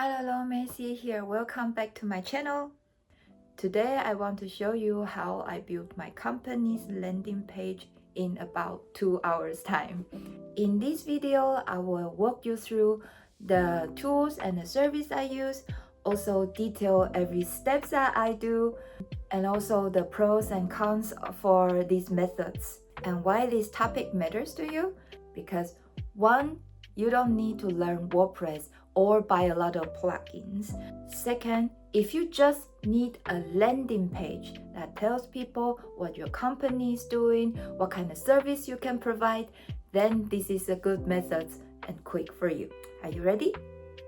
Hello, Macy here. Welcome back to my channel. Today I want to show you how I built my company's landing page in about 2 hours time. In this video, I will walk you through the tools and the service I use, also detail every steps that I do, and also the pros and cons for these methods. And why this topic matters to you? Because one, you don't need to learn WordPress or buy a lot of plugins. Second, if you just need a landing page that tells people what your company is doing, what kind of service you can provide, then this is a good method and quick for you. Are you ready?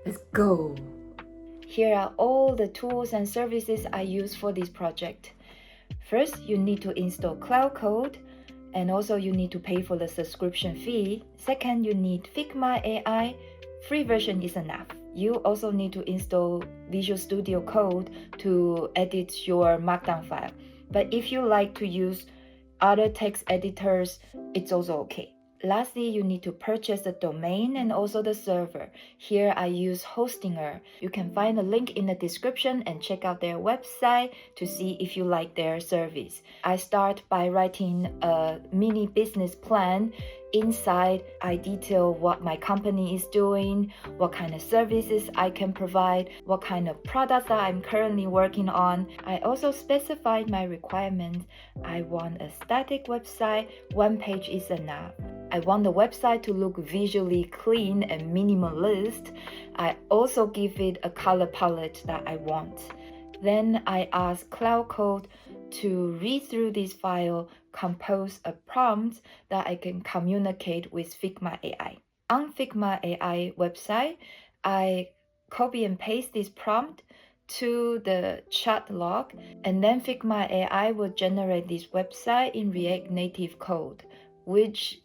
Let's go! Here are all the tools and services I use for this project. First, you need to install Claude Code, and also you need to pay for the subscription fee. Second, you need Figma AI. Free version is enough. You also need to install Visual Studio Code to edit your Markdown file. But if you like to use other text editors, it's also okay. Lastly, you need to purchase the domain and also the server. Here I use Hostinger. You can find the link in the description and check out their website to see if you like their service. I start by writing a mini business plan. Inside, I detail what my company is doing, what kind of services I can provide, what kind of products that I'm currently working on. I also specified my requirements. I want a static website. One page is enough. I want the website to look visually clean and minimalist. I also give it a color palette that I want. Then I ask Claude Code to read through this file, compose a prompt that I can communicate with Figma AI. On Figma AI website, I copy and paste this prompt to the chat log, and then Figma AI will generate this website in React Native code, which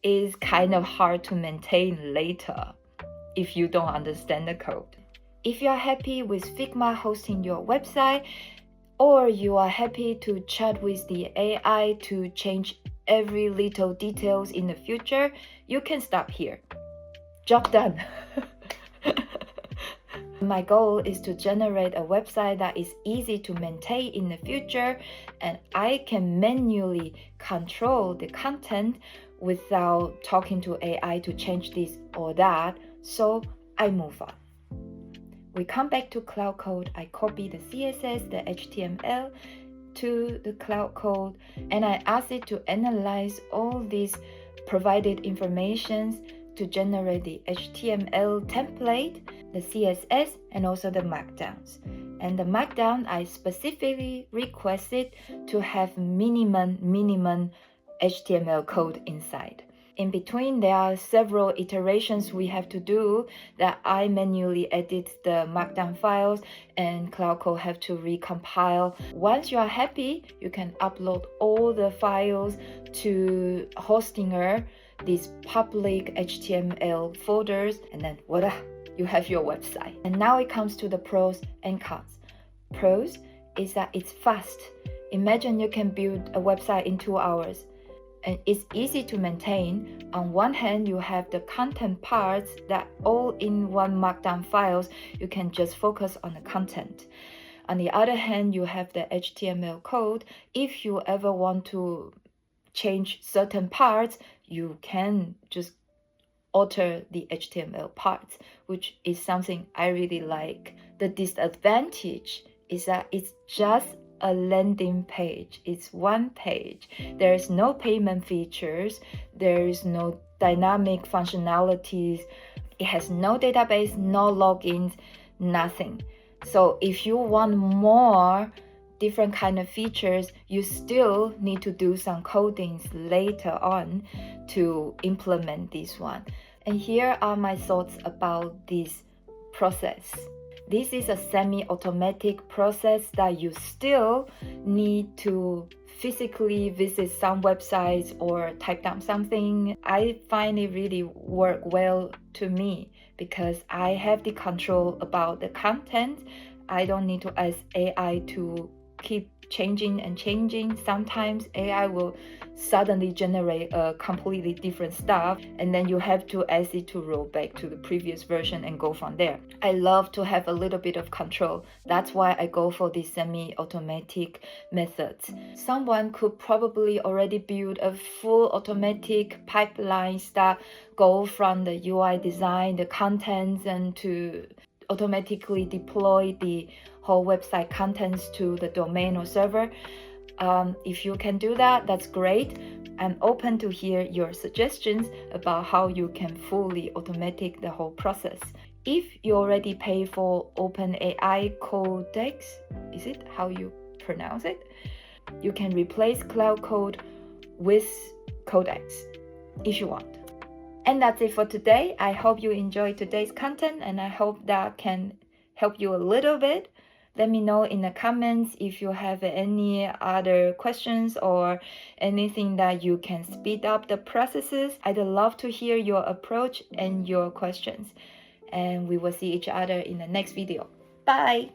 is kind of hard to maintain later if you don't understand the code. If you are happy with Figma hosting your website, or you are happy to chat with the AI to change every little details in the future, you can stop here. Job done. My goal is to generate a website that is easy to maintain in the future, and I can manually control the content without talking to AI to change this or that, so I move on. We come back to Claude Code. I copy the CSS, the HTML to the Claude Code, and I ask it to analyze all these provided information to generate the HTML template, the CSS, and also the Markdowns. And the Markdown, I specifically requested to have minimum HTML code inside. In between, there are several iterations we have to do that I manually edit the Markdown files and Claude Code have to recompile. Once you are happy, you can upload all the files to Hostinger, these public HTML folders, and then voila, you have your website. And now it comes to the pros and cons. Pros is that it's fast. Imagine you can build a website in 2 hours. And it's easy to maintain. On one hand, you have the content parts that all in one Markdown files. You can just focus on the content. On the other hand, you have the HTML code. If you ever want to change certain parts, you can just alter the HTML parts, which is something I really like. The disadvantage is that it's just a landing page. It's one page. There is no payment features. There is no dynamic functionalities. It has no database, no logins, nothing. So if you want more different kind of features, you still need to do some codings later on to implement this one. And here are my thoughts about this process. This is a semi-automatic process that you still need to physically visit some websites or type down something. I find it really work well to me because I have the control about the content. I don't need to ask AI to keep changing and changing. Sometimes AI will suddenly generate a completely different stuff, and then you have to ask it to roll back to the previous version and go from there. I love to have a little bit of control. That's why I go for these semi-automatic methods. Someone could probably already build a full automatic pipeline that go from the UI design, the contents, and to automatically deploy the whole website contents to the domain or server. If you can do that, that's great. I'm open to hear your suggestions about how you can fully automate the whole process. If you already pay for OpenAI Codex, is it how you pronounce it? You can replace Claude Code with Codex if you want. And that's it for today. I hope you enjoyed today's content, and I hope that can help you a little bit. Let me know in the comments if you have any other questions or anything that you can speed up the processes. I'd love to hear your approach and your questions. And we will see each other in the next video. Bye!